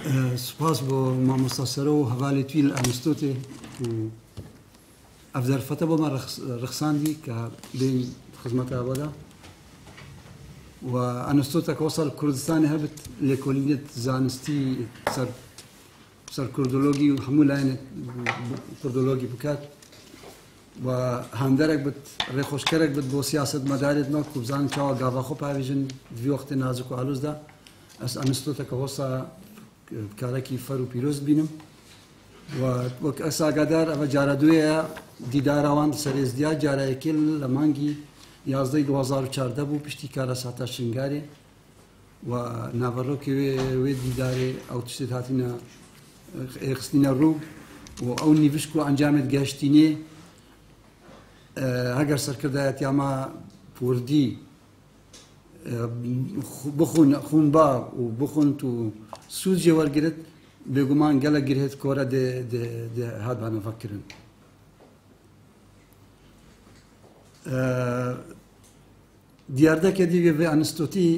سپاس بۆ مامۆستاسەرەوە و هەواڵی توی لە ئەمستۆتێ و ئەفزەرفەتە بۆمە ڕخساندی کە بین خزمەتە بۆدا و ئەنستۆتەکە وەسەر کوردستانی هەبت لێکۆلینێت زانستی سەر کوردۆلۆگی و هەموو لایەنێک کوردۆلۆگی بکات و هەندەرێک بت ڕێخۆشکەرێک بت بۆ سیاسەت مەدارێت نەک و بزانن چاوە گاڤاخۆ پاویژن دوی وەختێ نازک و ئالۆزدا ئەس ئەنستۆتەکە وەسا کارێکی فەر و پیرۆست بینم و وەک ئەس ئاگادار ئەمە جارە دوێیە دیداراوان سەرێزدیا جارایەکی لە مانگی 11 2014 بوو پشتی کارە ساتا شنگارێ و ناڤەڕۆکی وێ دیدارێ ئەو تشتێت هاتینە خستینە ڕوو و ئەو نیڤشک و ئەنجامێت گەشتینێ هەگەر سەرکردایەت یاما کوردی بخون خونبا و بخونت و سوودجێ وەرگرت بێگومان گەلە گرهێت کۆرە هات بانەڤەکردن دیاردەکە دیوێ بێ ئەنستۆتی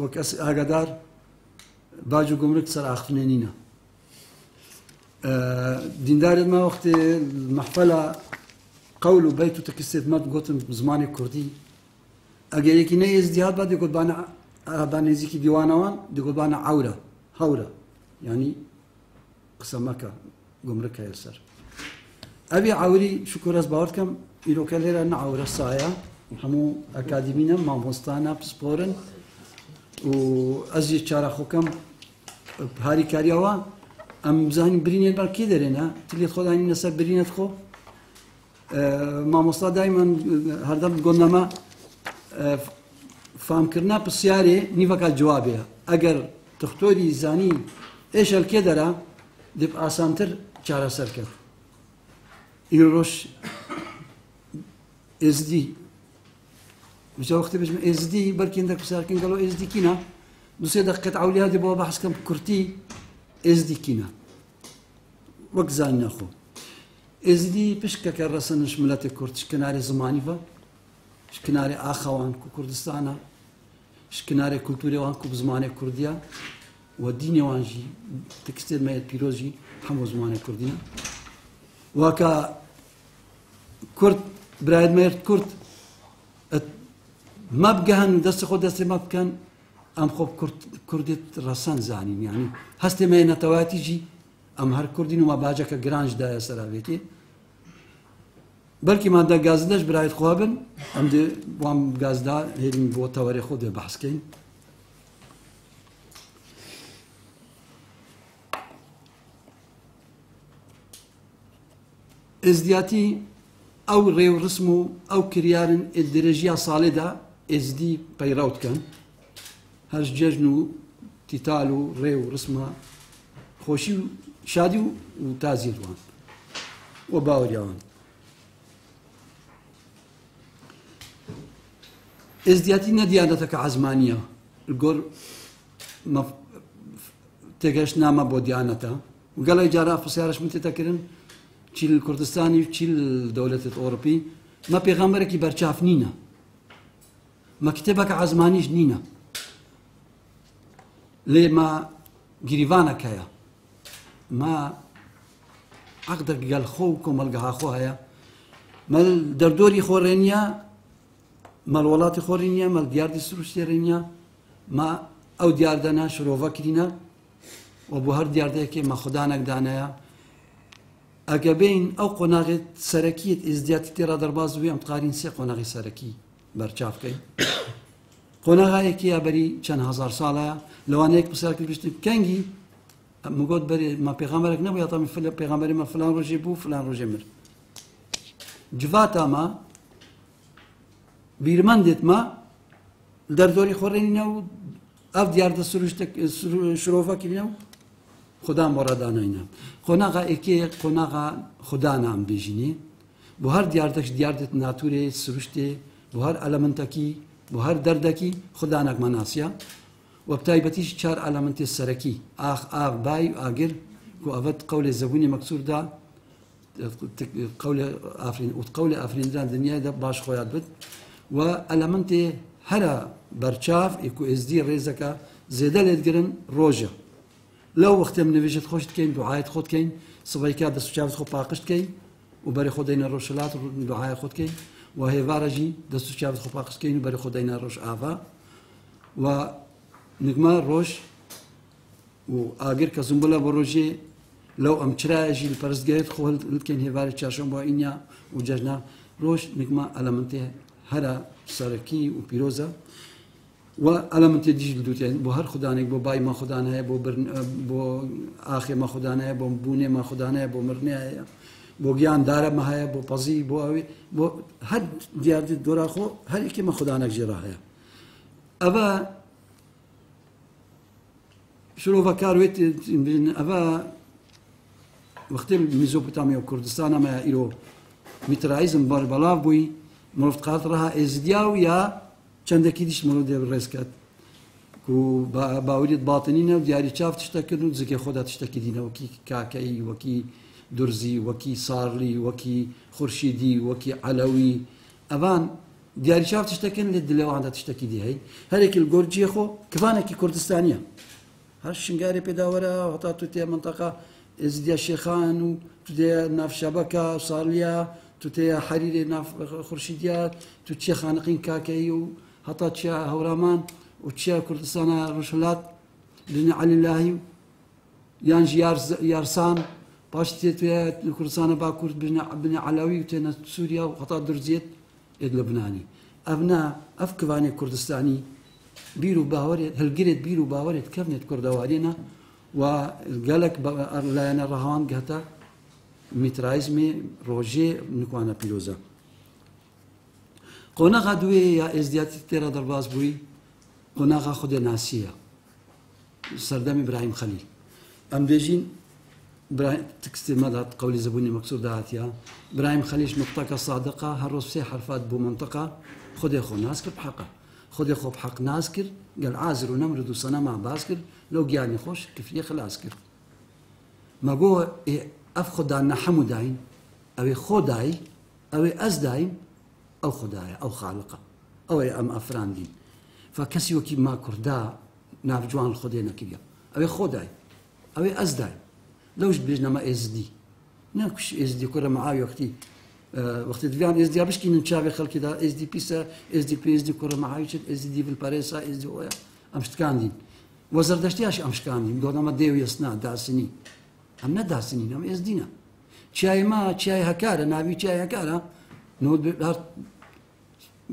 وەک ئەس ئاگادار باج و گومرک سەر ئاخرنێ نینە دیندارت ما وەختێ مەحفەلە قەول و بەیت و تەکستێت مەد گوتم زمانی کوردی ئەگەر یەکی نەئێزدیات با دەگوتبانە بانێزیکی دیوانەوان دەگوتبانە عەورە هەورە یعنی قسە مەکە گومرکە لەسەر ئەبێ عەوری شکۆرەس باوەڕ بکەم ئیرۆکە لێرە نە عەورە سایە هەموو ئەکادیمینە مامۆستانە پسپۆرن و ئەزیێ چارەخۆکەم هاریکاریەوە ئەم بزانین برینێت بەر کێ دەرێنە تلێت خۆدانی لەسەر برینێت خۆ مامۆستا دایمەن هەردەم گۆندەمە فامکردنا پرسیارێ نیڤەکە جوابەیە ئەگەر دکتۆری زانی ئێشەل کێ دەرا دێب ئاسانتر چارەسەر کرد ئیرۆش ئێزدی بچە وەختی بژمە ئێزدی بەرکێندە پرسیارکردن گەڵۆ ئێزدی کینە دوسێ دەقیقەت عەولیا دێ بۆ بەحسکەم کورتی ئێزدی کینە وەک زانی نەخۆ ئێزدی پشکەکە ڕەسەنش ملەتی کورد شکناری زمانی بە شکناری ئاخەوان و کوردستانە شکناری کولتوریەوان و زمانی کوردیە و دینێوانژی تەکستێت مەیەت پیرۆژی هەموو زمانی کوردینە واکە کورد برایەت مەیرد کورد ما بگەهن دەستی خۆ دەستی ما بکەن ئەم خۆ کوردێت ڕەسەن زانین یعنی هەستێ مەیە نەتەواتیژی ئەم هەر کوردین و ما باجەکە گرانجدایە سەراوێتی بەلکی مادە گازدەش برایەت خوا بن ئەم دێ وام گازدا هێرین بۆ تەوەرێ خۆ دێ بەحسکەین ئێزدیاتی ئەو ڕێو ڕسم و ئەو کریارن درێژیە ساڵێدا ئێزدی پەیڕەو بکەن هەر جێژن و تیتال و ڕێ و ڕسمە خۆشی و شادی و تازیروان و باوەریاوان ئێزدیاتی نەدیانەتەکە عەزمانیە گۆر تێگەشت نامە بۆ دیانەتە و گەڵی جارە پرسیارەش من تێتەکردن چی کوردستانی و چی دەوڵەتێت ئۆڕۆپی مە پێغەمبەرێکی بەرچاف نینە مە کتێبەکە عەزمانیش نینە لێ ما گریڤانەکەیە ما عەقدێک گەل خۆ و کۆمەلگەها خۆ هەیە مەل دەردۆری خۆڕێنیە مەل وڵاتی خۆڕینیە مەل دیاردی سروشتێڕینیە ما ئەو دیاردەنا شرۆڤە کرینە و بۆ هەر دیاردەیەکێ مە خودانێک دانەیە ئەگە بین ئەو قۆناغێت سەرەکیت ئێزدیاتی تێرا دەرباز بووی ئەم تقارین سێ قۆناغی سەرەکی بەرچاو بکەین قۆناغایەکی یابەری چەند هەزار ساڵەیە لەوانەیەک پرسیارکرد پشتی کەنگی مگوت بەرێ مە پێغەمبەرێک نەبوو یا تەمی پێغەمبەری مە فلان ڕۆژێ بوو فلان ڕۆژێ مرد جڤاتە مە بیرمەندێت مە دەردۆری خۆڕێنینە و ئەف دیاردە شرۆڤە کردینە و خوددان بۆ ڕەداناینە قۆناغا ئێکەیە قۆناغا خوددا نام بێژینێ بۆ هەر دیاردەش دیاردێت ناتورێ سروشتێ بۆ هەر ئەلەمنتەکی بۆ هەر دەردەکی خوددانێک مەناسیە و بتایبەتیش چار ئەلەمنتێ سەرەکی ئاخ ئاv بای و ئاگر و ئەڤەت قەولێ زەبوونی مەکسووردا قەولێ ئافرێنران دنیایدا باش خۆیان بێت و ئەلەمنتێ هەرە بەرچاو ئێکو ئێزدی ڕێزەکە زێدە لێتگرن ڕۆژە لو وقت من نویجت خوشت کن دعایت خود کن صبحی که دست چاوت خود پاکشت کن و برای خود این روشلات دعای خود کن و هیوارجی دست چاوت خود پاکشت کن و برای خود این روش آوا و نگما روش و آگر کزنبلا بروجی لو ام چرایجی الپرستگاهت خود لکن هیوار چهارشنبه با اینیا و جشن روش نگما علامته هر سرکی و پیروزه و علامت دیجی دوتین با هر خدانه با بای ما خدانه با آخر ما خدانه با بونه ما خدانه با مرنه با گیان داره ما هیا با پزی با هر دیار دورا خو هر یکی ما خدانه جراه هیا اوا شروع فکرویت اوا وقتی مزوپوتامیا و کردستان ما ایرو میترایزم بار بلاف بوی مرفت قات رها ازدیاو یا چندکی دیش مورد رزکت کو باورید باطنینه و دیاری چاف تشتکن و زکی خدا تشتکی دینه وکی کاکی وکی درزی وکی سارلی وکی خورشیدی وکی علوی اوان دیاری چاف تشتکن لدلی وانده تشتکی دی هی هر یک الگورجی خو کفانه کی کردستانیه هر شنگاری پیداوره و حتی تو تی منطقه ازدیا شیخان و تو تی ناف شبکه سارلیا تو تی حریر ناف خورشیدیات تو تی خانقین کاکی و حتی تشا هورامان و تشا کردستان روشلات بن علي الله يانجي يارسان باش تيتويا كردستان باكور بن علوي وتنا سوريا وحتى درزيت لبناني ابناء افكفاني كردستاني بيرو باوريت هلقريت بيرو باوريت كفنت كردوارينا وقالك لا انا رهان قهتا ميترايزمي روجي نكوانا بيروزا قناغا دوي يا ازدياتي تيرا درباز بوي قناغا خود ناسية سردام إبراهيم خليل أم بيجين تكستي مدى قولي زبوني مكسور دهاتيا إبراهيم خليل نقطة صادقة هالروس في حرفات بو منطقة خود يخو ناسكر بحقه خود يخو بحق ناسكر قال عازر ونمرد وصنا مع باسكر لو جاني خوش كيف يخل اسكر ما جو أفخد عنا حمودين أو خداي أو أزداين أو خدايا أو خالقة أو أم أفراندين فكسي وكي ما كردا ناف جوان الخدينا كيا أو خداي أو أزداي لوش بيجنا ما إزدي ناكش إزدي كرة معاي وقتي وقت دفيان إزدي أبش كي نشافي خلق كذا إزدي بيسا إزدي بي إزدي كرة معاي شد إزدي في الباريسا إزدي ويا أمشتكاندين وزردشتياش أمشتكاندين قلنا ما ديو يسنا داسني أم نداسني نم إزدينا شاي ما شاي هكارا نبي شاي هكارا نود بهر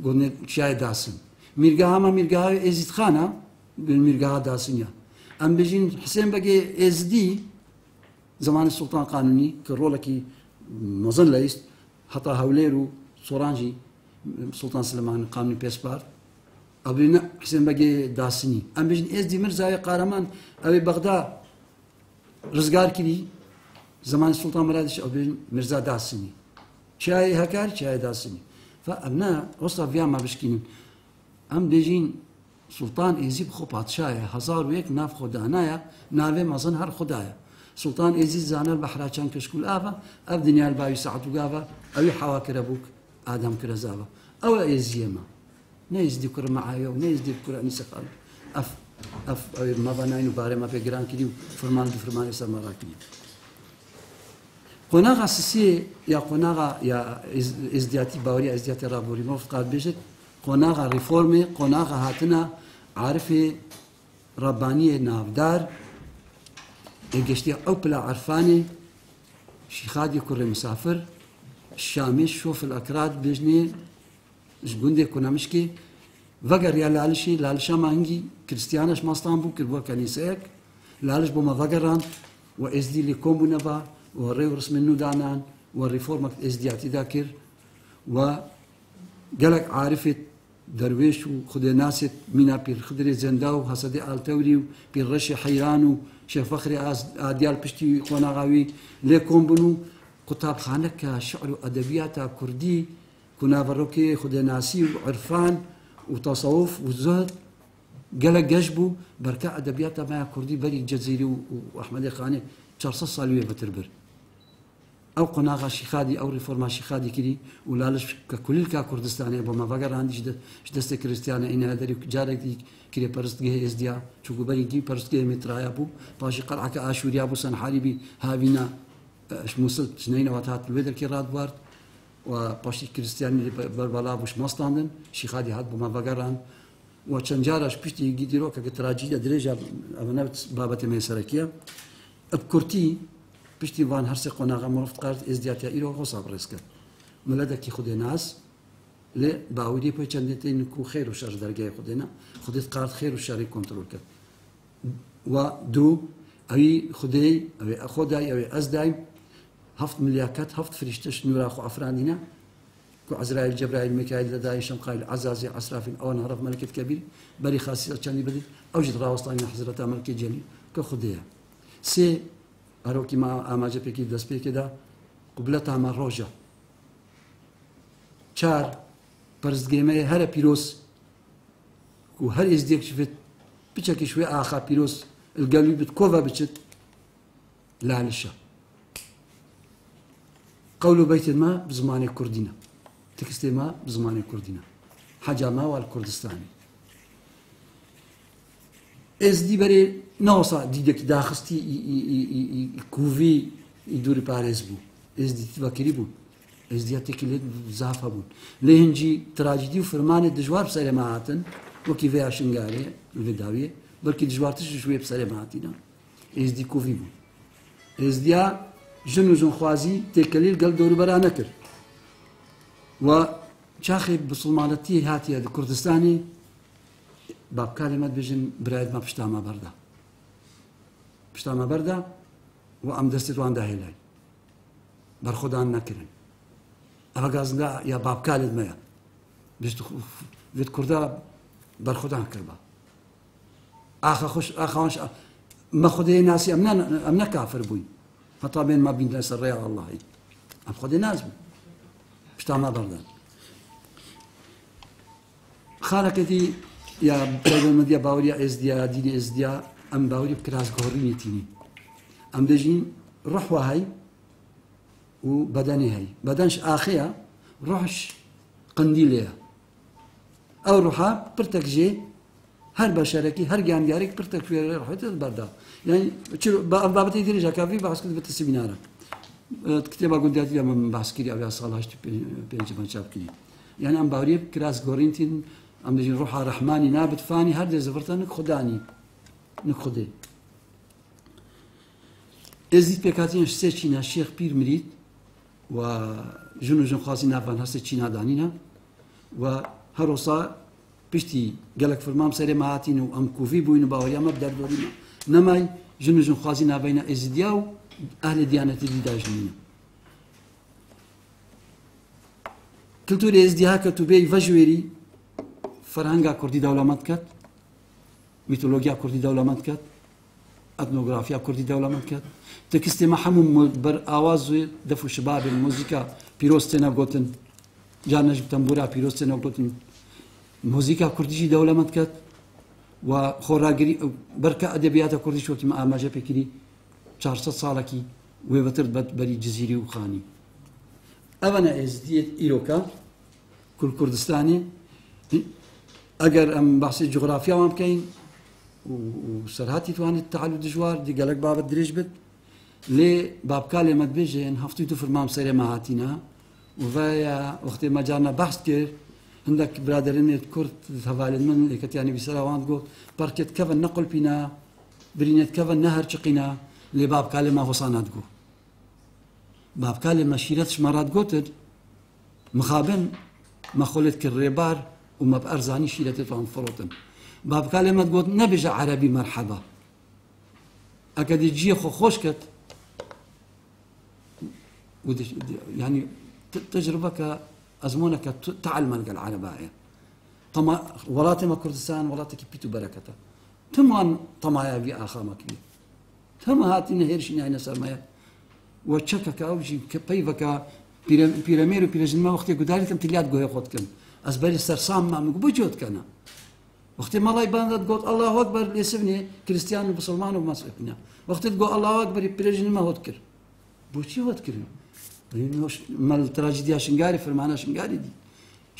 قلنا شاي داسن ميرجاها ما ميرجاها إزد خانة بالميرجاها داسنيا أم بيجين حسين بقى إزدي زمان السلطان قانوني كرولكي مظن ليست حتى هوليرو سورانجي سلطان سليمان قانوني بيسبار أبينا حسين بقى داسني أم بيجين إزدي مرزاي قارمان أبي بغداد رزقار كذي زمان السلطان مرادش أبي مرزا داسني شاي هكار شاي داسني فأبناء وصل فيها ما بشكين أم بيجين سلطان إيزي بخو باتشايا هزار ويك ناف خدانايا نافي مظن هر خدايا سلطان إيزي زانا البحرة كان كشكول آفا أب دنيا الباوي ساعتو قافا أو حواكر أبوك آدم كرزافا أو إيزي ما نيز دي كرة معايا ونيز دي كرة أنيسة قال أف ما بناين وباري ما بيجران كذي فرمان يسمى مراكني قناغا سسي يا قناغا يا ازدياتي باوري ازدياتي رابوري مفت قال بيجت قناغا ريفورمي قناغا هاتنا عارفه ربانيه نافدار اجشتي او بلا عرفاني شيخادي كل مسافر الشامي شوف الاكراد بيجني جوندي كنا مشكي فقر يا لالشي لالشا مانجي كريستيانش ماستانبو كربوا كنيسيك لالش بوما فقران وازدي لكم بنبا وريو رسم النودانان والريفورمة ازدياتي ذاكر وقالك عارفة درويش وخد ناسة منا بير خدري زنداو حسدي آلتوري بير رشي حيرانو شيخ فخري آديال بشتي قناغاوي ليكم بنو كتاب خانك شعر وأدبيات كردي كنا فروكي خد ناسي وعرفان وتصوف والزهد قالك جشبو بركة أدبيات ما كردي بري الجزيري وأحمد خاني 400 سالوية بتربر أو قناغ شيخادي أو ريفورما شيخادي كذي ولالش ككل كردستاني بما بقر عندي جدست كريستيانا إن هذا جارك دي كذي برست جه إزديا شو قبلي كذي برست جه مترايا بو باشي قلعك آشوريا بو سن حريبي هابينا إيش موصل سنين وقتها الويدر كراد بارد وباشي كريستياني بربلا بوش مستاندن شيخادي هاد بما بقر عن وشنجارش بيشتي جدي روكا كتراجيدا درجة أنا بابتي ميسركيا بكرتي بيشتي فان هرسي قناغا مرفت قارت ازدياتيا إيرو غصاب رسكت ملادكي خودي ناس لي باودي بي چندتين كو خير وشر درجة خودنا خودت قارت خير وشر كنترول كت ودو أي خودي أي خوداي أي أزداي هفت ملياكات هفت فريشتش نورا خو أفراندنا كو عزرائيل جبرائيل ميكائيل لداي شمقائيل عزازي عسرافيل أو نهرف ملكة كبير بري خاصية چندي بدي أوجد راوستاني حضرة ملكة جليل كخوديا سي أروكي ما أماجة بيكي دس بيكي دا قبلتها مع روجا چار برزگیمه هر پیروز و هر ازدیک شفت بچه شوي آخا پیروز القلبي بتكوفا بچت لالشة قول بيت ما بزمان كردنا تكستي ما بزمان كردنا حاجة ما والكردستاني ازدي بري نوصا ديدك داخستي كوفي يدوري باريس بو ازدي تبكري بو ازدي تكلت زافا بو لهنجي تراجيدي وفرماني دجوار بسالي معاتن وكي فيها شنغاري الفيداوية بلكي دجوار تشي شوية بسالي معاتنا ازدي كوفي بو ازدي جنو جن خوازي تكليل قل دوري برا نكر و شاخي بسلمانتي هاتي هذا كردستاني باب كلمة بيجن برايد ما بشتاما بردا بشتاما بردا وأم دستت وان داهيلاي برخدان نكرن أبا قازنا يا باب كلمة ما بيجت فيت كردا برخدان كربا آخا خوش آخا ما خدي ناسي أمنا كافر بوي فطبعا ما بين ناس الرياء الله أم خدي ناس بشتاما بردا خالكتي يا بلادنا ديا باوريا ازديا ديني ازديا ام باوريا بكراس غوريني تيني ام دجين روح وهاي وبدني هاي بدنش اخيا روحش قنديليا او روحا برتك جي هر بشركي هر جانجاريك برتك في روحت البردا يعني بابتي ديري جاكافي بحث كنت بالسيمينار كتابه قلت يا من بحث كيري ابي صلاح بينج من شاب كيري يعني ام باوريا بكراس غورينتين أم نجي روحها رحماني نابت فاني هردي زفرتا نكخداني نكخدي ازيد بكاتين سي چينا شيخ بير مريد و جنو جن خاصي نافان هسه چينا دانينا و هروسا بشتي قالك فرمام سري معاتين و ام كوفي بوين باوريا ما بدر دورينا نماي جنو جن خاصي نافينا ازدياو اهل ديانة دي داجنينا كلتوري ازديها كتوبي فجويري فرهنگا كردي دولمت كات ميثولوجيا كردي دولمت كات اثنوغرافيا كردي دولمت كات تكستي ما حمم بر اواز دفو شباب الموسيقى بيروستنا غوتن جانج تنبورا بيروستنا غوتن موسيقى كردي دولمت كات وخوراغري بركه ادبيات كردي شوت ما ما جاب كيري 400 سالكي ويبتر بري جزيري وخاني انا ازديت ايروكا كل كردستاني اگر ام بحث جغرافيا وام كاين وسرهاتي تواني التعلم دجوار دي قالك باب الدريج بد لي باب كلمة بيجين هفتيتو في المام سيري معاتينا وفايا وقت ما جانا بحث كير عندك برادرين كرد هفالي من اللي يعني بسرعة وان تقول بركت كفن نقل بنا برينت كفن نهر شقنا لي باب كلمة وصانات جو باب كلمة شيرتش مرات قوتد مخابن ما خلت كالريبار وما بأرزاني شيلتي فهم فروتن باب كلمة تقول نبجع عربي مرحبا أكاد يجي خو خوشكت يعني تجربة أزمونك تعلم العربية طما ولاتي ما كردستان ولاتي كبيتو بركته تمان طمايا بي آخا مكبير تما هاتينا هيرشين عين سرمايا وشكك أوجي كبيفك بيراميرو بيرجنما وقتي قدالي كم تليات قوي خودكن أزبالي سرسام ما بوجود كنا وقت ما الله يبان تقول الله أكبر يسبني كريستيان ومسلمان ومسلمين وقت تقول الله أكبر يبرجني ما هذكر بوشي هذكر مال تراجيديا شنگاری فرمانه شنگاری دی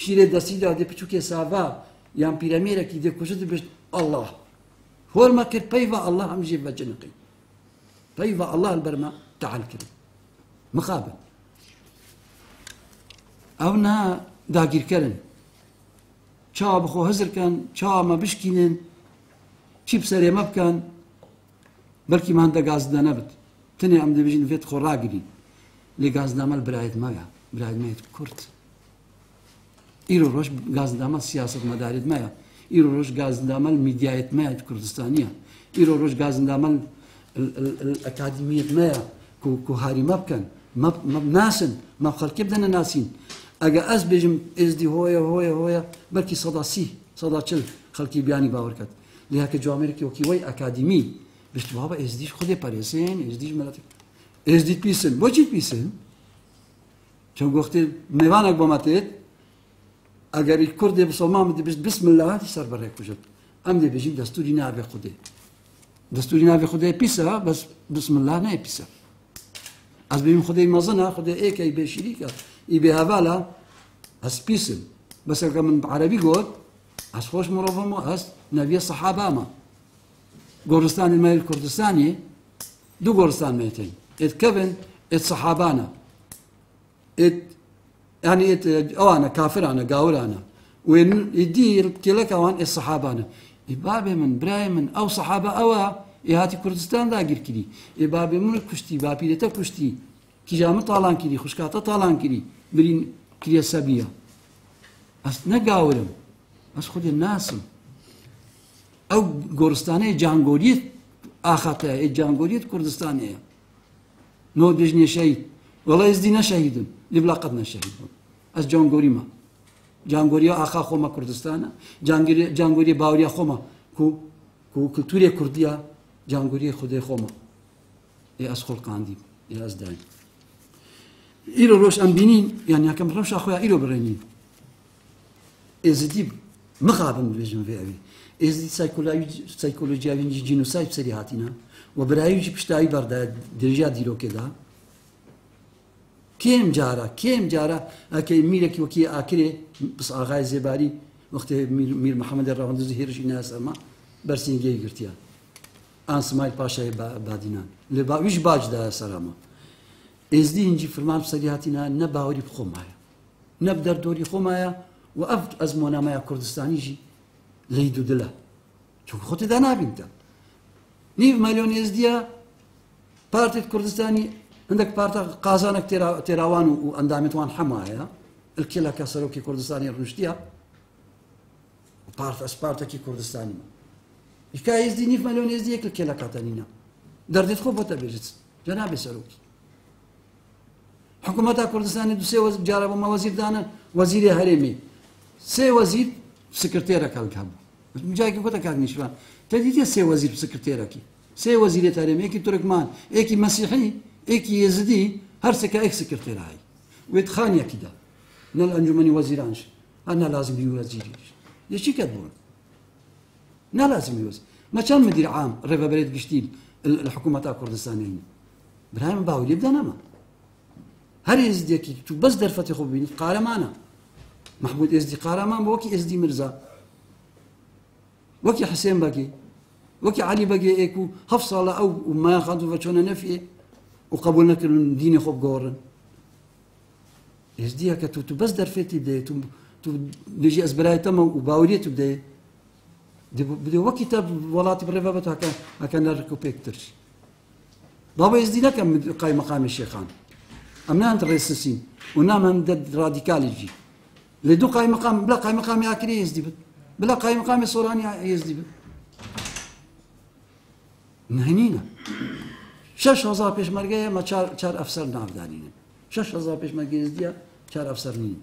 شیره دستی داده پچوک ساوا یان پیرامیر کی دی کجد بشت الله هو ما كر بيفا الله هم جيب جنقي بيفا الله البرما تعال كده مقابل اونا داگیر کرن چا بخو هزر کن چا ما بشکینن چی بسری ما بکن بلکی ما هنده گازده نبت تنی ام دبیجین فیت خو راگرین لی گازده مال براید مایا کرد ایرو روش گازده مال سیاست مدارید مایا ایرو روش گازده مال میدیایت مایا کردستانیه ایرو روش گازده مال الاکادمیت مایا کو هاری ما بکن ما ناسن ما خلقی بدن ناسین اگه از بيجم ازدي هويا بلكي صدا چل خلقي بياني باور كات لها كجوامير كي وكي وي اكاديمي بشت بابا ازديش خدي باريسين ازديش ملاتك ازدي بيسن بوجي بيسن چون وقت ميوانك بماتيت اگر الكرد بصمام دي بسم الله سر بريك وجد ام دي بيجي دستوري نابي خدي بيسا بس بسم الله نه بيسا از بيم خدي مزنا خدي ايك اي بشريكه يبي هذا هس بيسم بس من عربي قول هس خوش مرافمه هس نبي الصحابة ما قرستان المال الكردستاني دو قرستان ميتين ات كفن ات صحابانا ات يعني ات انا كافر انا قاول انا وين يدير كلك وان الصحابانا يبابي من براي من او صحابه او يهاتي كردستان دا غير كدي يبابي من كشتي بابي لتا كشتي كي جامع طالان كدي خشكاته طالان كدي برين كريا سابيا أس نقاولم أس خد الناس أو قرستانية جانغوريت آخاتها جانغوريت كردستانية نو دجني شهيد والله يزدينا شهيد لبلا قدنا شهيد أس جانغوري ما جانغوريا آخا خوما كردستانا جانغوريا باوريا خوما كو كلتوريا كرديا جانغوريا خدي خوما أس خلق عندي أس دايم إيرو روش أم بينين يعني كم روش أخويا إيرو برينين إزدي مخابن بيجون في أبي إزدي سايكولوجيا بيجي جينوسايد بسريهاتنا وبرايو جي بشتاي بردا درجة ديرو كده كم جارة أكيد ميرك وكي آكله بس آغاز زباري وقت مير محمد الرواندز هيرش الناس أما برسين جاي قرتيا أنسماي باشا بادينان لبا ويش باج ده سلامة ازدي هنجي فرمان بسريهاتنا نباوري بخومايا نبدر دوري خومايا وأفد أزمونا مايا كردستاني جي ليدو دلا شو خطي دا نابنتا نيف مليون ازديا بارتي كردستاني عندك بارتا قازانك تيراوان واندامتوان حمايا الكلا كسروكي كردستاني رشديا وبارت اسبارتكي كردستاني إشكا ازدي نيف مليون ازديا الكلا كاتانينا دردت خوبتا بيجت جنابي سروكي حكومة كردستان دو سي جارب ما وزير دانا وزير هرمي سي وزير سكرتيرك الكاب مجاكي كوتا كاغني شوان تدي سي وزير سكرتيرك سي وزير هرمي كي تركمان ايكي مسيحي ايكي يزدي هرسكا ايك سكرتير هاي ويتخانيا كده نال انجمني وزيرانش انا لازم يوزير ليش كتبون نا لازم يوز ما كان مدير عام ريفا بريد قشتيل الحكومة كردستانيين برايم باولي يبدا نما هر ازديكي تو بس درفتي خو بيني قارمانا محمود ازدي قارمان وكي ازدي مرزا وكي حسين باقي وكي علي باقي ايكو حفصة او ما ياخذوا فشونا نفي وقبولنا كل ديني خو بقورن ازديك تو بس درفتي دي تو ديجي اسبراي تم وباوريتو بدي وكي تاب ولاتي بريفابتو هكا نركو بيكترش بابا ازدي لك قايم مقام الشيخان أمنا أنت رئيسين ونام عند راديكاليجي لدو قايم مقام بلا قايم مقام ياكري يزدي بلا قايم مقام صوراني يزدي نهنينا 6000 پێشمەرگەیە مە چار ئەفسەر ناودانینن 6000 پێشمەرگە ێزدیە چار ئەفسەر نین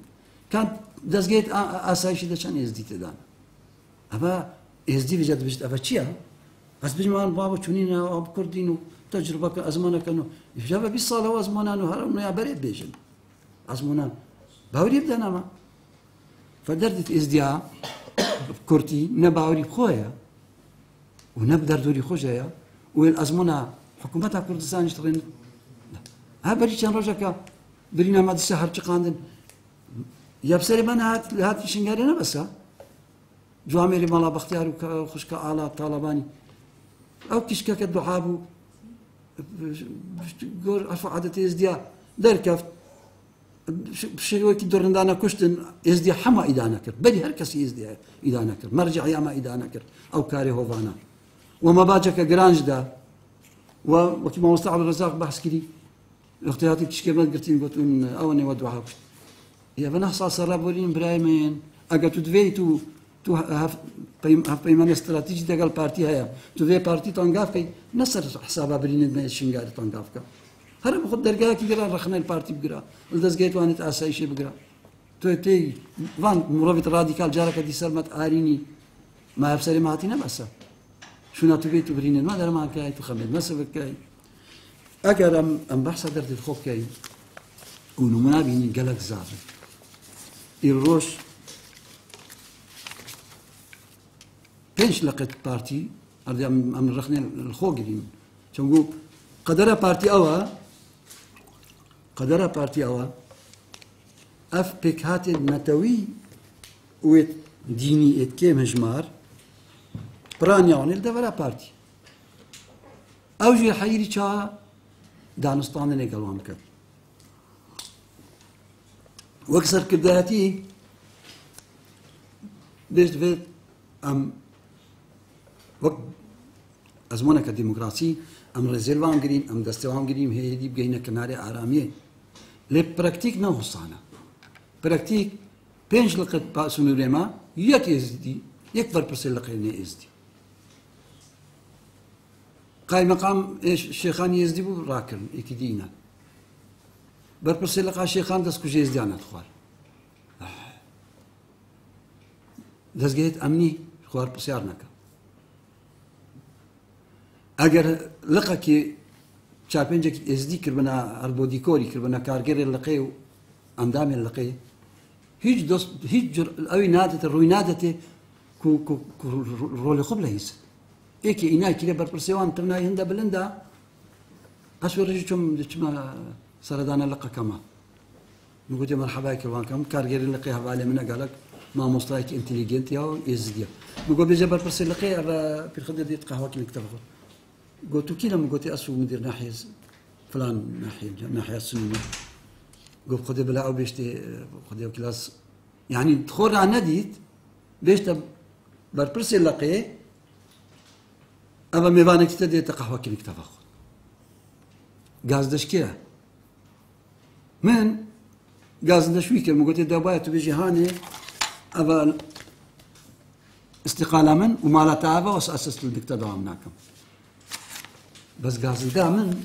کات دەستگەیت ئاسایشی دەچەند ێزدی تێدان ئەمە ێزدی بێجێت بێت ئەوە چییە؟ ئەس بژمان بابە چونینە ئەو کوردین و تەجروبەکە ئەزمانەکەن و ئیجا بە 20 ساڵەوە ئەزمانان و هەر نویا بەرێت بێژن ئەزمانان باوری بدەن ئەمە فەدەردت ئێزدیا کورتی نە باوری بخۆیە و نە دەردوری خۆشەیە و ئەزمانە حکوومەتە کوردستانیش دڵێن ها بەری چەند ڕۆژەکە برينا ما السحر تقاندن يبصر من هات شنجاري نبسا جواميري مالا بختيار وخشكا على طالباني او كشكا كدعابو قول عفوا عادة ازديا دركفت بشيء كدور عندنا كشتن ازديا حما إدانا كر بدي هركس ازديا إدانا كر مرجع ياما إدانا كر او كاري هوفانا وما باجك جرانج دا وكما وصل عبد الرزاق بحث كذي اختياراتي بتشكي ما قلتين قلت ان اوني ودعاء يا بنحصل صار بولين برايمين اجت تدفيتو تو هاف بيمان استراتيجي تقال بارتي هيا تو في بارتي تنقاف كي نصر حسابها برين ما شنقار تنقاف كا هرب خد درجة كي قرا رخنا البارتي بقرا الدز جيت وانت اساي شيء بقرا تو تي فان مرابط راديكال جارك دي سلمت اريني ما بسري ما عطينا بس شو ناتو برين ما دار ما كاي تخمد ما سبك كاي اگر ام بحث درت الخوف كاي ونو منابين قالك زافر الروش بينش لقيت بارتي أردي أم رخني الخوجين شو نقول قدرة بارتي أوا أف بيك هات النتوي ويت ديني إت كيم هجمار برانيا ونيل دفرا بارتي أوجي حيري شا دانستان نقلوان كر وكسر كرداتي بيشت فيت أم وقت أزمانك الديمقراطي أم رزيلوان قريم أم دستوان قريم هي دي بقينا كناري آرامية لي براكتيك نوصانا براكتيك بينش لقد باسونو لما يك يزدي يكبر برسل لقيني يزدي قاي مقام الشيخان يزدي بو راكل إكدينا برسل لقى الشيخان دسكو يزدي أنا تخوار دس جيت أمني خوار بسيارناك اگر لقى كي شابنجك ازدي كربنا اربوديكوري كربنا كارجر اللقي اندام اللقي هيج دوس هيج اوي نادت الروينادته كو رول قبل هيس ايكي اناي كده برسيوان تمنا هندا بلندا اشو رجيتم ما سردان اللقى كما نقول مرحبا كروان كم كارجر اللقي حوالي من قالك ما مصطلح انتليجنت يا ازديا نقول بيجبر برسي اللقي في الخدمه دي قهوه كي نكتبها قلت كي لما قلت أسوق مدير ناحية فلان ناحية السنة قلت خذي بلاعو بيشتي خذي كلاس يعني تخور على نديت بيشت بربرسي لقي أبا ميبانك تدي تقهوة كنك تفاخذ غاز دشكيا من غاز دشويك لما قلت دابايت بيجي هاني أبا استقالة من وما لا تعبا وأسست الدكتاتور هناكم بس غاز دامن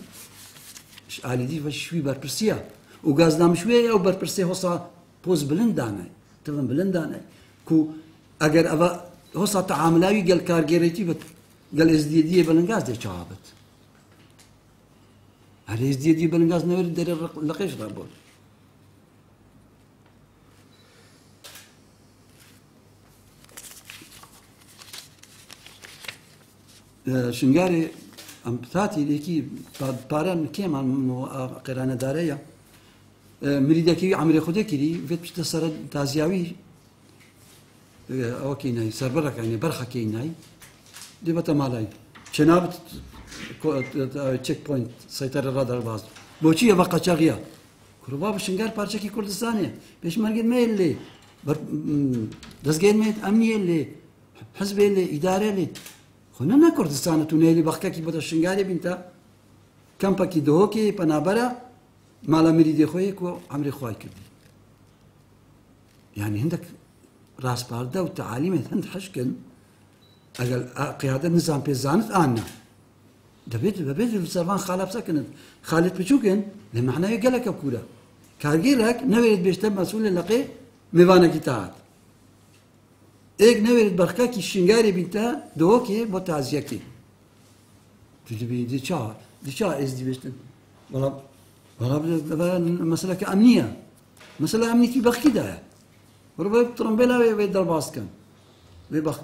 آلی دی و شوی برپرسیه و غاز دام شوی او برپرسیه هوسا پوز بلندانه تمام بلندانه کو اگر اوا هوسا تعاملاوی گل کارگریتی بت گل ازدیدی بلنگاز ده چابت هل ازدیدی بلنگاز نور در لقیش رابول شنگاری ام بتاتي ليكي باران كيما قرانه داريه مريدكي عمري خدكي لي فيت بتصير تازياوي او كيناي سربرك يعني برخه كيناي دي بتمالاي شنابت تشيك بوينت سيطر الرادار باز بوشي بقى شاغيه كرباب شنغار بارشكي كردستاني بيش مرقد ميل لي دزجين ميت امنيه اللي حزب اللي اداره اللي خوننا كردستان تونيلي بخكا كي بده شنغاري بنتا كامبا كي دوكي بنابرا مالا مريدي خويك وعمري خوي كردي يعني عندك راس بارده وتعاليم هند حشكن اجل قياده النظام بيزانت انا دبيت السربان خالف سكنت خالد بشوكن لما احنا يقلك كولا كارجيلك نويت بيشتم مسؤول لقي ميفانا كيتات ایک نوید برخا کی شنگاری بینتا دو که با تعزیه کی تجیبی دی چه از دی بستن ولا مسألة كأمنية مسألة أمنية في بخ كده وربما ترمبلا ويدر باسكن ويبخ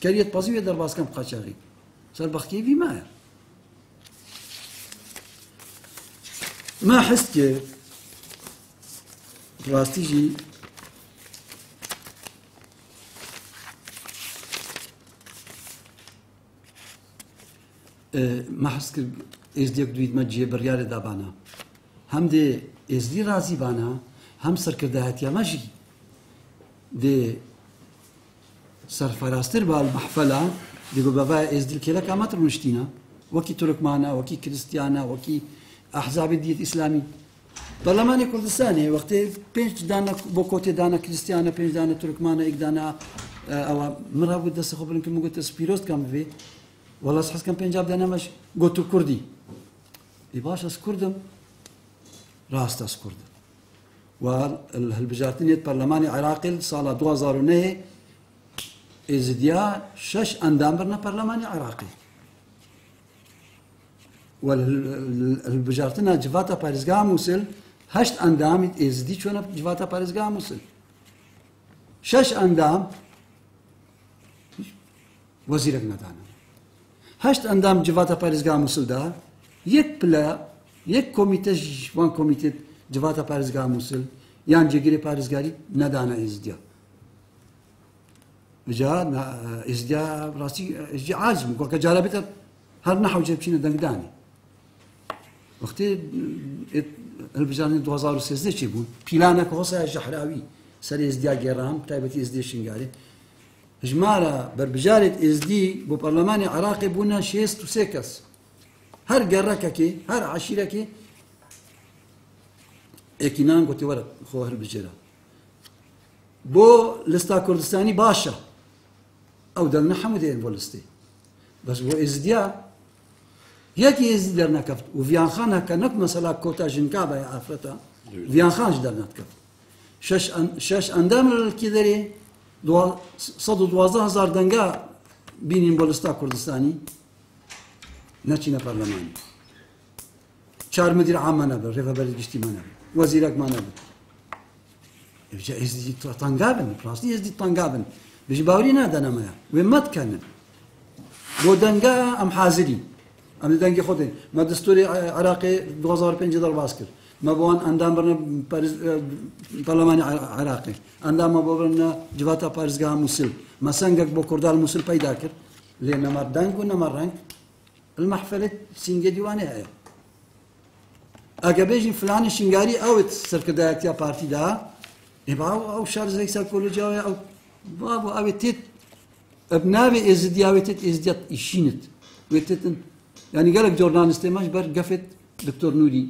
كريت بازي ويدر باسكن بقاشاري صار بخ كيفي ما حست راستيجي ما حس کرد ئێزدیەک دوید مەجێ بڕیارە دابانە هەم دێ ئێزدی رازی بانە هەم سەرکردایەتیامەژی دێ سەرفەراستر بە محفەلە دێگو بەڤایە ئێزدی کێلەکە ئەمەتر ونشتینە وەکی تورکمانە وەکی کریستیانە وەکی ئەحزابی دیت ئیسلامی بەرلەمانی کوردستانی وەختێ 5 دانە بۆ کۆتێ دانە کریستیانە 5 دانە تورکمانە 1 دانە ئەوە مرا بوو دەستە خۆ بڵنکە مگوتە سپیرۆستکەم بێ والله حسكم بنجاب دنامش قلت كردي يباش اس كردم راست اس كردم والبجارتنية برلماني عراقي صالة 2009 ازديا 6 اندام برنا برلماني عراقي والبجارتنا جفاتا باريزغا موسل 8 اندام ازدي شونا جفاتا باريزغا موسل 6 اندام وزيرك ندانا 8 اندام جواتا پارێزگا مووسڵ دا یەک پلە یەک کۆمیتە وان کۆمیتێت جواتا پارێزگا مووسڵ یان جێگیری پارێزگاری نەدانە ئێزدیا بجا ئێزدیا ڕاستی ئێزدیا عاجز بوو کە جارە بێتە هەر نەحەو جێ بچینە دەنگدانی وەختێ هەڵبژاردنی 2013 چی بوون پیلانەکە هۆسایە ژەحراوی سەر ئێزدیا گێڕان تایبەتی ئێزدی شنگاری ژمارە بەربژارێت ئێزدی بۆ پەرلەمانی عراقی بوونە 63 کەس هەر گەڕەکەکێ هەر عەشیرەکێ ئێکینان گوتی وەرە خۆ هەڵبژێرە بۆ لستا کوردستانی باشە ئەو دەڵنە هەموو دێن بۆ لستێ بەس بۆ ئێزدیا یەکی ئێزدی دەرنەکەوت و ڤیانخانە کە نەک مەسەلا کۆتا ژنکا بە ئافرەتە ڤیانخانش دەرنەکەوت 6 ئەندام لەکی دەرێ 112,000 دەنگا بینین بۆ لستا کوردستانی نەچینە پەرلەمانی 4 مدیر عامە نەبن ڕێڤەبەری گشتیمە نەبن وەزیرەکمان نەبن ئێجا ئێزدی تەنگا بن ڕاستی ئێزدی تەنگا بن بژی باوری نادەنەمەیە وێ مەتکەنن بۆ دەنگا ئەم حازری ئەم دەنگی خۆدێن مە دەستوری عراقی 2005 دەڕباس کرد ما بوان اندام برنا برلمان عراقي اندام بو برنا جواتا پارێزگا مووسڵ ما سنگك بو كردال مووسڵ پیدا کرد لێ نەمەر دەنگ و نەمەر ڕەنگ المحفلة سینگە دیوانێ هەیە ئەگە بێژین فلانی شنگاری ئەوت سەرکردایەتیا پارتیدا ئەو شارزەی سایکۆلۆجیاوە ئەو بابۆ ئەوێت تێت ناوێ ئێزدیاوێتێت ئێزدیات ئیشینت وێتێتن یعنی گەلک جۆرنالیستێمەش بەر گەفێت دکتۆر نوری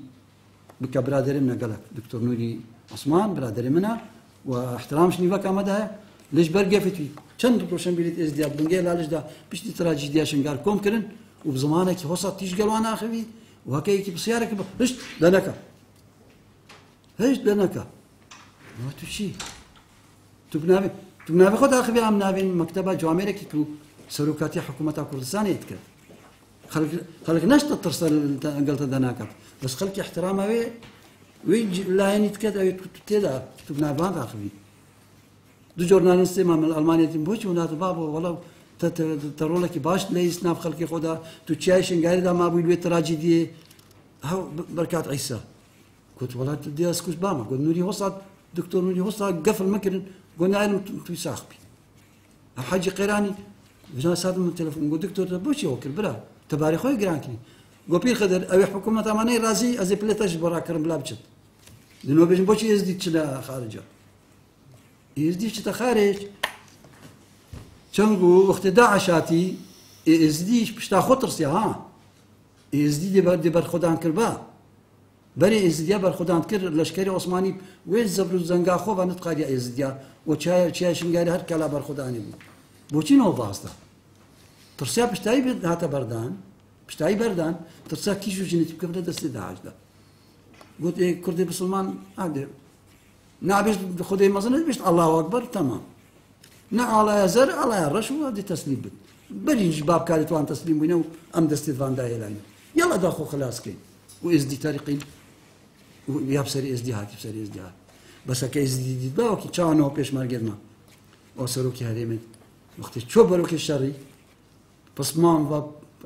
بکە برادرم نەگەلک دکتۆر نوری عوسمان برادری منە و احترامش نیڤەک ئامادە هەیە لەش بەرگەفێتی چەند ڕۆشنبیریت ئێزدیا بنگێ لالشدا پشتی تراجیدیا شنگار کۆم کردن و بزمانێکی هۆسا تیژ گەڵوان ئاخەوی و هەکەیەکی پرسیارێکی هشت دەنەکە هشت دەنەکە تو چی تو بناوێ خۆت ئاخەوی ئەم ناوێن مەکتەبە جوامێرێکی کرد و سەرۆکاتی حکوومەتا کوردستانیت کرد خەڵک نەشتە ترسە ئەگەڵتە دەناکات بەس خەڵکی احترامەوێ وی لایەنی تکات ئەوێت تێدا تو بناوان ئاخەوی دوو جۆرنالیستێ مامەڵ ئەڵمانیەتیم بۆچی وناتە بابۆ وەڵاو تەڕۆڵێکی باش لەیست ناو خەڵکی خۆدا تو چیای شنگاریدا مابووی لێ تراجیدیێ هەو بەرکات عیسا گوت وەڵات دیاسکوش بامە گوت نوری هۆسات دکتۆر نوری هۆستا گەفل مەکردن گۆ نایلم توی ساخبی حەجی قەیرانی بژنا سادم تەلەفۆن گوت دکتۆر بۆچی ئەوە کرد برا تەباری خۆی گران کردی گۆ پیر خەدەر ئەوێ حکوومەت ئەمانەی رازی ئەزێ پلێتەش بۆ ڕاکردن بلا بچێت دنەوە بێژن بۆچی ئێزدی چ لە خارجە ئێزدی چتە خارج چەنگ و وەختێ داعەشاتی ئێزدیش پشتا خۆ ترسیا ها ئێزدی دێ بەرخۆدان کرد بە بەرێ ئێزدیا بەرخۆدان کرد لەشکەری عوسمانی وێ زەبر و زەنگا خۆ بە نتقاریە ئێزدیا و چای شنگاری هەر کەلا بەرخۆدانی بوو بۆچی نەوە بازدا ترسیا پشتایی هاتە بەردان پشتایی بەردان ترسیا کیژ و ژنێتی بکە بدە دەستی داعشدا گوت کوردی مسلمان ئادێ نابێت خودی مەزنێت بێت الله ئەکبەر تەمام نه ئاڵایە زەر ئاڵایە ڕەش و دێ تەسلیم بن بەریش بابکاری توان تەسلیم بووینە و ئەم دەستێت واندا هێلاین یەڵا داخۆ خلاصکەین و ئێزدی تاریقین یا بسەری ئێزدی هاتی بسەری ئێزدی هات بەسەکە ئێزدی دیت باوەکی چاوانەوە پێشمەرگێرما ئەو سەرۆکی هەرێمێت وەختی چۆ بەرۆکی شەڕی پسمان و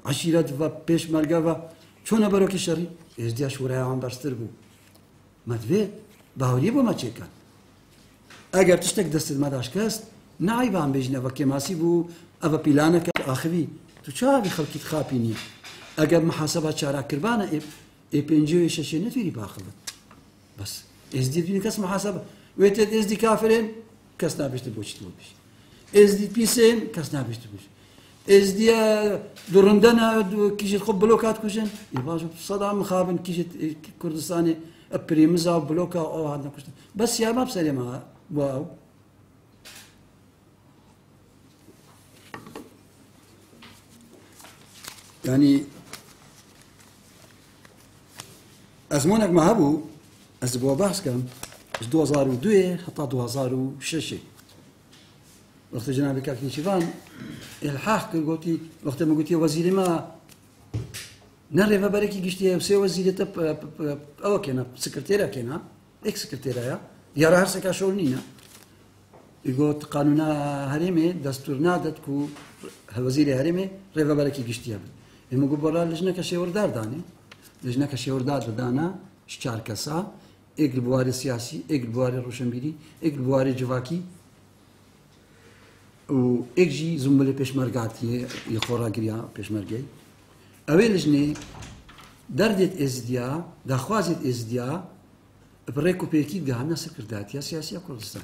عشیرەت و پێشمەرگە و چۆنە بەرۆکی شەڕی ئێزدیا شوورایەوان بەرزتر بوو مەدوێت باوەری بۆ مەچێکان ئەگەر تشتێک دەستت ماداش کەست نایبان بێژن ئەوە کێماسی بوو ئەوە پیلانەکە ئاخوی تو چاوی خەڵکیت خاپی نییە ئەگەر محاسبە چاراکردبانە ئێ 5 نەتویری باخڵت بەس ئێزدی دوینی کەس محاسبە وێتێت ئێزدی کافرێن کەس نابێتە بۆچیت بۆ بێت ئێزدی پیسێن کەس نابێتە بۆچ ئێزدیە دوڕندەنە کیژت خۆ بلۆکات کوژن باش سەدا مخابن کیژت کوردستانی ئەپریمزا و بلۆکە ئەو هات نەکوشتن بەس یاما بسەرێمە واو يعني أزمانك ما هبو أزبوا بحث كم 2002 حتى 2006 وقت جنابي كاكي شيفان الحاق قلتي وقت ما قلتي وزيري ما نرى فبركي قشتي وسي وزيري تب أو كنا سكرتيرة كنا إكس سكرتيرة يا راه سكا شغلنينا يقول قانونا هرمي دستورنا دتكو وزيري هرمي ريفا بركي قشتي إما قبلا لجنة كشيوردار داني لجنة كشيوردار دانا شچار كسا إقل بواري سياسي إقل بواري روشنبيري إقل بواري جواكي و إقجي زمبلي پشمرگاتي يخورا قريا پشمرگي أوي لجنة دردت إزديا داخوازت إزديا بريكو بيكي دهانا سكرداتيا سياسية كردستان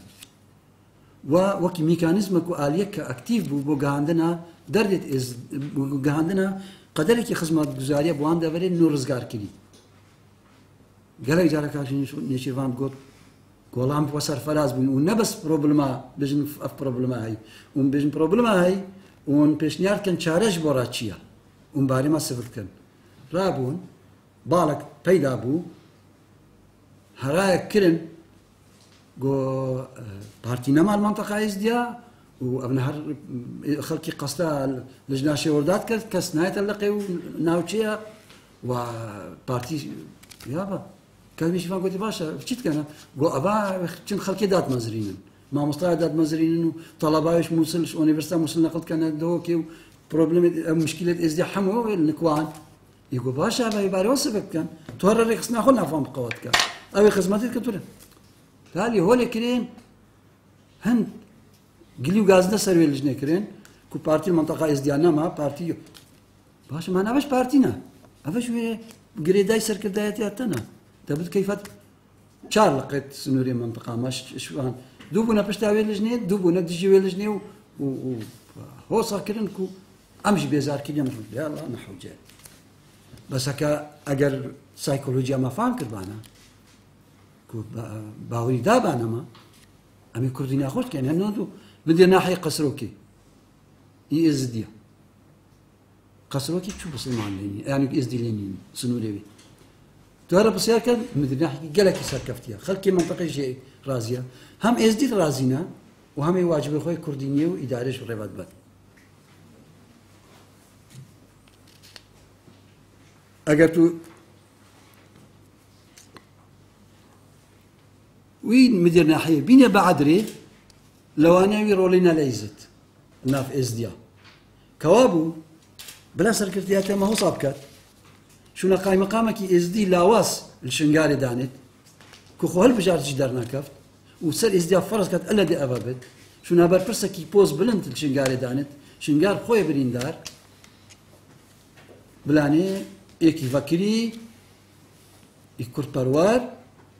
وكي ميكانيزمك وآليك أكتيف بو قاندنا دردت إز بو قاندنا قدرك خدمات گزارية بوان دافري نو رزگار كري قالك جارك نيشيفان قلت قولام بوسر فراز بين ونبس بروبلما بيجن اف بروبلما هاي ون بيجن بروبلما هاي ون بيشنيار كان چارش بوراتشيا ون باري ما سفر كان رابون بالك پیدا بو هرايا كرن قو بارتي نما المنطقة ازديا وابنهر خلقي قصدا لجنة شوردات كس نهاية اللقي وناوتشيا وبارتي يابا كان مش فاهم قلت باشا فشيت كان قو أبا كن خلقي دات مزرين ما مصطلح دات مزرين وطلبايش موصلش أونيفرسيتي موصل نقلت كان دوكي بروبلم مشكلة ازديا حمو النكوان يقول باشا أبا يباري وصفك كان تهرر ريكسنا خلنا فهم قوات كان أبي خدماتي كتوره تالي هولي كرين هند قليو غازنا سروي لجنة كرين كو بارتي المنطقة ازديانا ما بارتي باش ما نبش بارتينا أفش وي قريداي سركردايتي أتنا تبد كيفات شار لقيت سنوري منطقة ماش شوان دوبونا باش تاوي لجنة دوبونا تجي لجنة و هو ساكرين كو أمشي بيزار كيليا يا الله نحو جاي بس هكا أجر سايكولوجيا ما فاهم كربانا كو باوري دابانا ما أمي كردين أخوت كان هنودو بدي ناحية قصروكي يزديا قصروكي شو بس المعنى يعني يزدي لينين سنوري ترى بس يا كان مدري ناحية قالك يسركفتيا خلكي منطقة شيء رازية هم يزدي رازينا وهم يواجب خوي كردينية وإدارة ورباط بات أجر تو وين مدير ناحية بينا بعدري لو أنا رولينا ليزت ناف إزديا كوابو بلا سركرتياتها ما هو صابكات شو نقاي مقامك إزدي لاواس الشنغاري دانت كوخو هل بجار جدارنا كفت وسر إزديا فرص كات ألا دي أبابد شو نابر فرصة كي بوز بلنت الشنغاري دانت شنغار خوي بريندار بلاني إيكي فاكري يكور باروار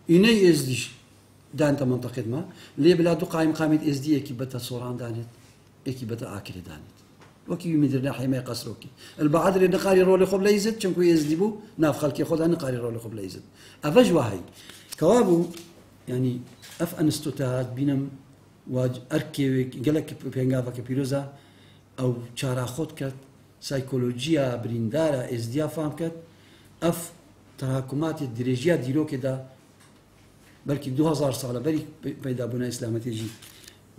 إني إزديش دانت منطقة ما ليه بلادو قائم قامت إزدي إيكي بتا صوران دانت إيكي بتا آكري دانت وكي يمدر ناحية ما يقصروكي البعض اللي نقاري رولي خب ليزت شنكو يزدي بو ناف خلقي خد أنا نقاري رولي خب ليزت أفجوا هاي كوابو يعني أف أنستوتات بينم واج أركي قالك بينغافا كبيروزا أو شارع خود كت سايكولوجيا بريندارا إزديا فهم كت أف تراكمات الدرجيات ديرو كده بلكي 2000 سالة بري بيدا بنا إسلامة تيجي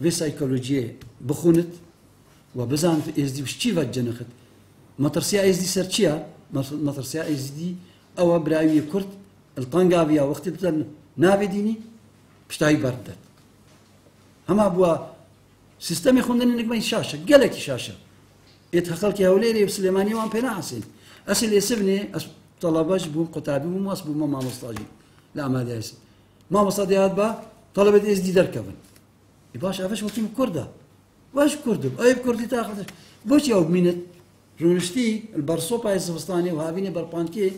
في سايكولوجيا بخونت وبزان إزدي وشتيفا جنخت مطرسيا إزدي سرتشيا مطرسيا إزدي أو براوي كرت الطنقابيا وقت بتن نافي ديني بشتاي بردت هما بوا سيستم يخوندن إنك ما يشاشة قالك شاشة يتخلك يا وليري بسليمانية وان بينا حسين أسل يسبني طلباش بوم قتابي بوم أصبو ما مصطاجي لا ما دايس ما مصطاجي هاد با طلبت إزدي دركبن باش افش وكيم كرده واش كردو اي بكردي تاخذ بوش يوم منت رونشتي البرصوبه الزبستاني وهابيني بربانكي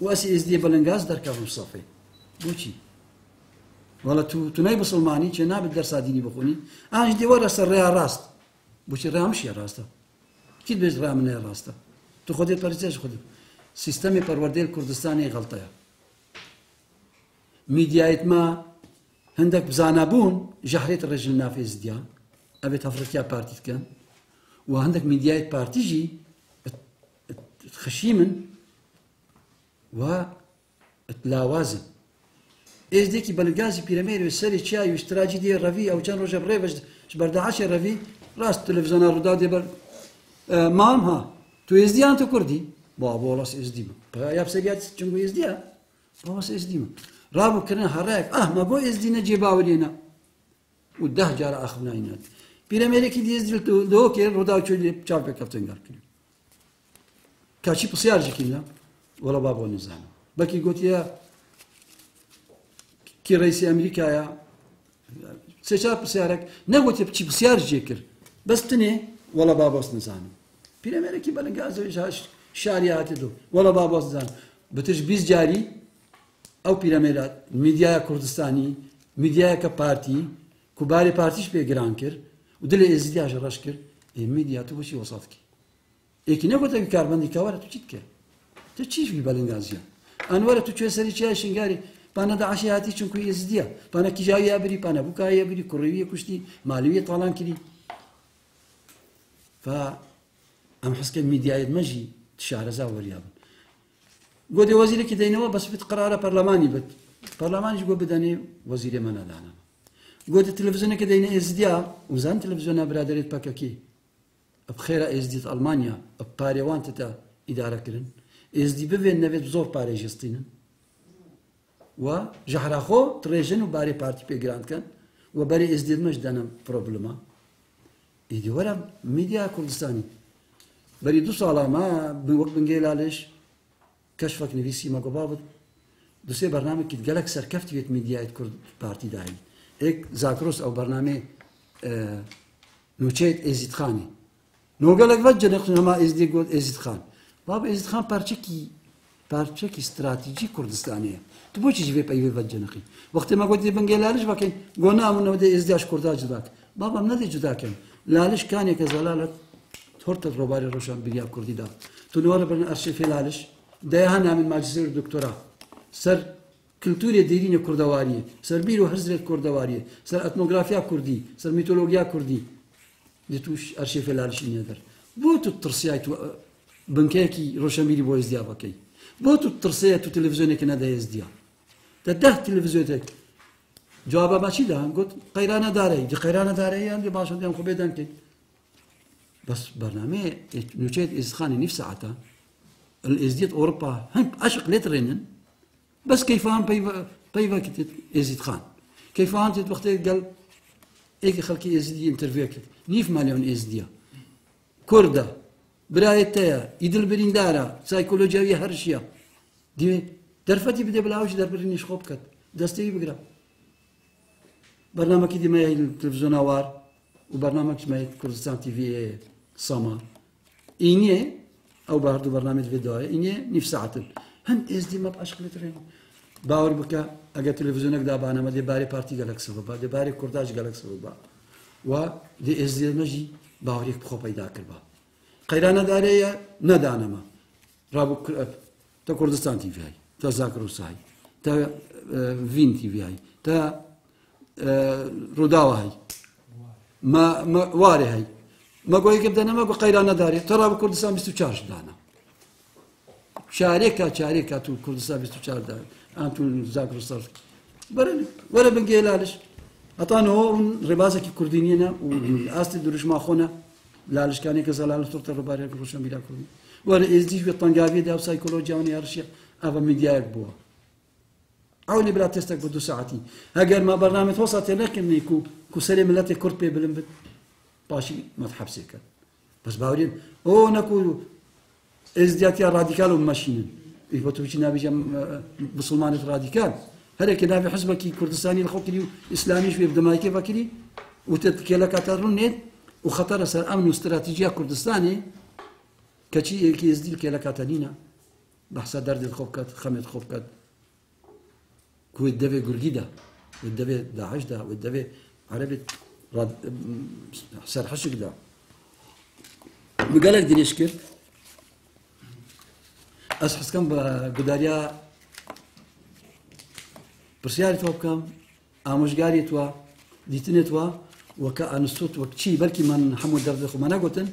واسي اس دي بلنغاز دركا مصافي بوشي والله تو ناي بسلماني كنا بالدرس ديني بخوني انا جدي ورا سريها راست بوشي راه مشي راستا كيف بيج راه من راستا تو خدي بريزاج خدي سيستمي پروردي الكردستاني غلطه ميديايت ما عندك بزانابون جحريت الرجل نافذ ديال أبي أفريقيا بارتي كان وعندك ميديايت بارتيجي خشيمن وتلاوازن إيش ديكي بلغازي بيرامير وسالي شاي واشتراجي دي الرفي أو كان رجب ريفش برد 10 الرفي راس تلفزيون الرداد بر مام ها تو إز دي أنت كردي بابا ولا إز دي ما يا بسريات جنبو إز دي بابا إز دي ما رابو كنا حراك ما بو إز دي نجيب أولينا وده جارا أخذنا يناد بيرامير كي دي إز دي دو كي ردا وشولي بشافة كفتن قال كلي كاشي بسيارجي كنا ولا بابا نزام بكي قلت يا كي رئيس أمريكا يا سيشاب بسيارك نقول تبكي بسيار جيكر بس تني ولا باباس نزان بيرامير كي بلنجاز ويش شاريات دو ولا باباس نزان بتش بيز جاري أو بيراميرات ميديا كردستاني ميديا كبارتي كباري بارتيش بيجرانكر ودلي إزدياج راشكر الميديا توشي وسطك لكن نقول تبي كاربندي كوارا تجيك تشيش في بلنجازيا أنا ورا تشوي سري شيء شنجاري بانا دا عشياتي چونكو يزديا بانا كيجاوي أبري بانا بوكاي أبري كروية كشتي مالوية طالان كلي أم حس الميديا يدمجي تشعر زاور يابن قودي وزير كدينوا بس في قرار برلماني برلماني جو بدني وزير منا دانا قودي التلفزيون كدينا ازديا وزان تلفزيون برادريت باكاكي بخير ازديت ألمانيا باريوان تتا إدارة كرن ازدي بفين نبيت بزور باري جستينن وجحراخو تريجن وباري بارتي بيجراند كان وباري ازديد مش دانا بروبلما إيدي ورا ميديا كردستاني بري 2 سالا ما بوقت بنجيل عليش كشفك نفسي ما قبابط دوسي برنامج كي تقالك سركفت في ميديا كرد بارتي داعي هيك زاكروس او برنامج نوتشيت ازيد خاني نو قالك فجر نقصنا ما ازدي قول ازيد خان بابا ازيد خان بارتشكي استراتيجي كردستانيه تبوش يجي في اي فجر نقي وقت ما قلت بنجيل عليش باكين قلنا من ودي ازدياش كرداج ذاك بابا من ذي جداك لالش كان كزلالة هرت الرباري روشان بيا كردي دا تنور بن ارشيف لالش دايهانا من ماجستير دكتوراه سر كلتوري ديرين كردواريه سر بيرو هرزلت كردواريه سر اثنوغرافيا كردي سر ميتولوجيا كردي ديتوش ارشيف لالش نيدر بوتو الترسيات بنكاكي روشان بيري بويز ديا باكي بوتو الترسيات تلفزيون كنا دايز ديا تده تلفزيونك جوابا ماشي ده قلت قيرانه داري دي قيرانه داري عندي باش عندهم خبيدان كي بس برنامج نوتشيت ازخاني نفس ساعتها الازديت اوروبا هم عشق لترينن بس كيفان بيفا كتت ازيد خان كيفان تت وقت قال ايك خلكي ازدي انترفيو كت نيف مليون ازديا كرده برايتها يدل بريندارا سايكولوجيا هرشيا دي درفتي بدي بلاوش دربرني شخوب كت دستي بقرا برنامج دي ما هي التلفزيون وار وبرنامج ما هي كردستان تي في سما إني أو برضو برنامج فيديو إني نفس ساعة هم إز دي ما بقاش قلترين باور بكا أجا تلفزيونك دا بانا ما دي باري بارتي قالك سببا دي باري كرداج قالك سببا و دي إز دي مجي باوريك بخو بيدا كربا قيرانا دارية ندانا ما رابو تا كردستان تي في هاي تا زاكروس هاي تا فين تي في هاي تا روداوة هاي ما واري هاي ما قوي كبدنا ما قوي قيرانا داري ترى بكردستان 24 دانا شاركة تو كردستان 24 دانا أنتو زاكرو صرت برن ولا بنجيلالش أطانو ربازة كردينينا وأستي دروش ما خونا لالش كاني كزلال صرت الرباري كروشان بلا كردي ولا إزديش بالطنجابية ده وسايكولوجيا ونيارشيا أبا ميديا يكبوها عولي بلا تستك بدو ساعتي هاجر ما برنامج وسط لكن كو سلم التي كرت بي بلنبت باشي ما تحبسك بس باورين او نكو ازديات يا راديكال وماشيين يبطوش نبي جم بسلمان راديكال هذا كده في حسبك كردستاني الخوكلي اسلامي شوي بدمايكي فكري وتتكلك ترونيت وخطر سر أمن واستراتيجية كردستاني كشيء كيزدي الكلك تنينا بحث درد الخوكات خمد خوكات كوي الدبي قرقيدة والدبي داعش ده والدبي عربي راد سر حشك ده بقالك دينيش كيف أسحس كم بقداريا برسياري تو كم آموزگاری تو دیتنی تو وک انستوت وک چی بلکی من حمود درد خو من نگوتن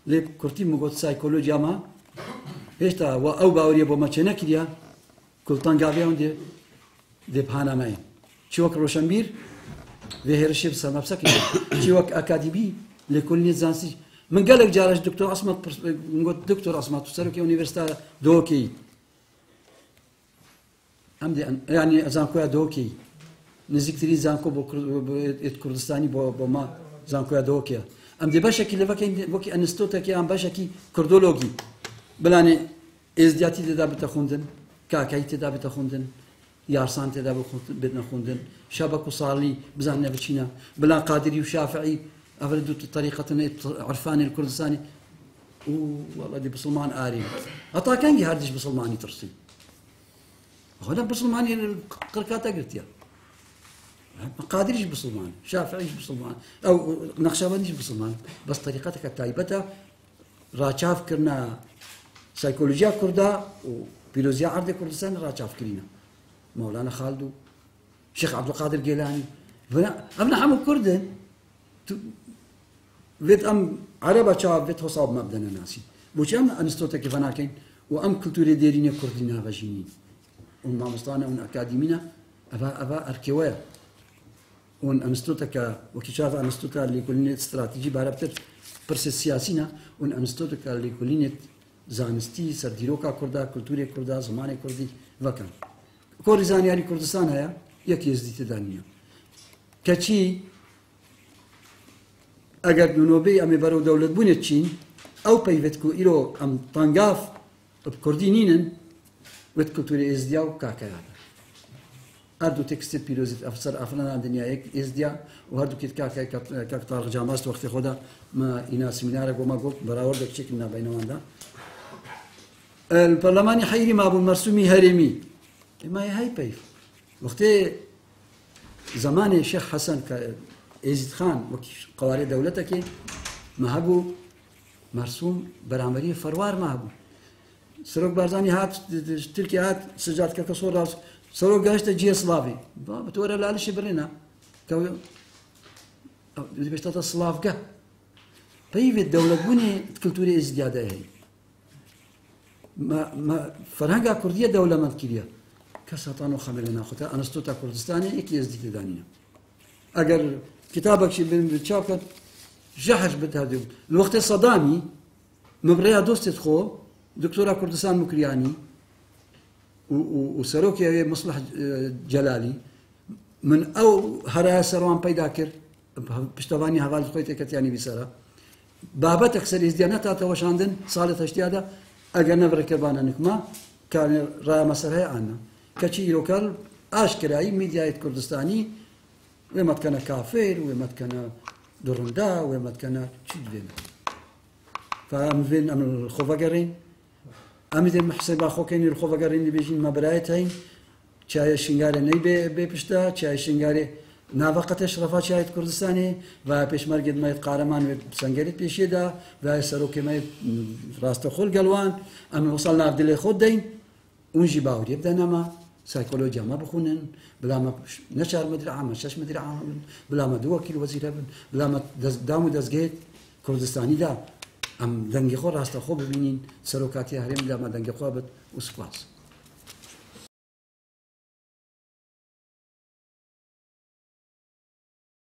لیب کرتی مگوت سایکولوژیا ما هشتا و او باوری با ما چه نکریا کلتان گاویان دی بهانا ماین چی وک روشنبیر و هرشیب سما بسکی چی وک اکادمی لكل نزانسی من قالك جارش دكتور عصمت نقول دكتور عصمت وسالك يونيفرسيتي دوكي عمدي يعني زانكويا دوكي نزيكتري زانكو كردستاني بو ما زانكويا دوكيا عمدي باشكي لفكين وكي انستوتا كي ام باشكي كردولوجي بلاني ازدياتي تدا بتخوندن كاكاي تدا بتخوندن يارسان تدا بدنا خوندن شبك وصالي بزاننا بتشينا بلا قادري وشافعي أفردوا طريقة عرفاني الكردستاني والله دي بسلمان آري أطا كان هاردش بسلماني ترسي هذا بسلماني القركات قلت يا قادريش بسلمان شافعيش بسلمان أو نقشبنديش بسلمان بس طريقتك التايبتها راشاف كرنا سيكولوجيا كردا وبيلوزيا عرض كردستان راشاف كرينا مولانا خالدو شيخ عبد القادر جيلاني أبنا حمو كردن فيت أم عربة شاب فيت حساب مبدأنا ناسي بوش أم أنستوتا كيف ناكين وأم كلتوري ديرينيا كردينا فاجينين وما مستانا ون أكاديمينا أبا أركيويا ون أنستوتا كا وكشاف أنستوتا اللي كلينيت استراتيجي بعرفتر برس السياسينا ون أنستوتا كا اللي كلينيت زانستي سرديروكا كردا كلتوري كردا زماني كردي وكان كوري زانياري كردستان هيا يك يزدي تدانيا كشي اگر جنوبی امی برو دولت بونه چین او پیوت کو ایرو ام تانگاف بکردی نینن وت کلتوری ازدیا و کاکایا اردو تکست پیروزیت افسر افران دنیا یک ازدیا و هردو کیت کاکای کاک طارق جاماست وقت خدا ما اینا سمینار گوما گفت براورد کچک نا بینوان دا البرلمانی حیری ما ابو مرسومی هرمی ما هی پیف وقتی زمان شيخ حسن ازيد خان وكي قواري دولتك ما هبو مرسوم برامري فروار ما هبو سروق بارزاني هات تلكي هات سجاد ككسور راس سروق قاشت جي سلافي بتورا لالش برينا كو دي بيشتا سلافكا بيفيت دولة بني كلتوري ازديادة هي ما فرهنگا كردية دولة مذكرية كسطانو خملنا خطا انستوتا كردستاني اكي ازديد دانيا اگر كتابك شي بالشاكت جحش بتهدي الوقت الصدامي مبريا دوست خو دكتورة كردستان مكرياني وسروكي مصلح جلالي من او هرايا سروان بيداكر بشتواني هغال خويتك يعني بسرا بابتك سر ازديانات وشاندن صالة اشتيادا اگر نبرك بانا نكما كان رايا مسرها عنا كشي لوكال اشكراي ميديا كردستاني وما كان كافر وما كان درندا وما كان شدين فامفين ام الخوفاغرين امدين محسبا خوكين الخوفاغرين اللي بيجين ما برايتين شاي شنغاري ني بيشتا شاي شنغاري نافقه اشرفا شاي كردستاني و بيشمرجد ما قهرمان بسنگريت بيشيدا و سروكي ما راست خول قلوان ام وصلنا عبد الله خدين ونجي باوري بدنا ما سيكولوجيا ما بخونن بلا ما نشر مدري عام شش مدري عام بلا ما دو وكيل وزير ابن بلا ما دامو دزجيت كردستاني دا ام دنگي خو راست خو ببينين سروكاتي هرم بلا ما دنگي خو بت وسقاس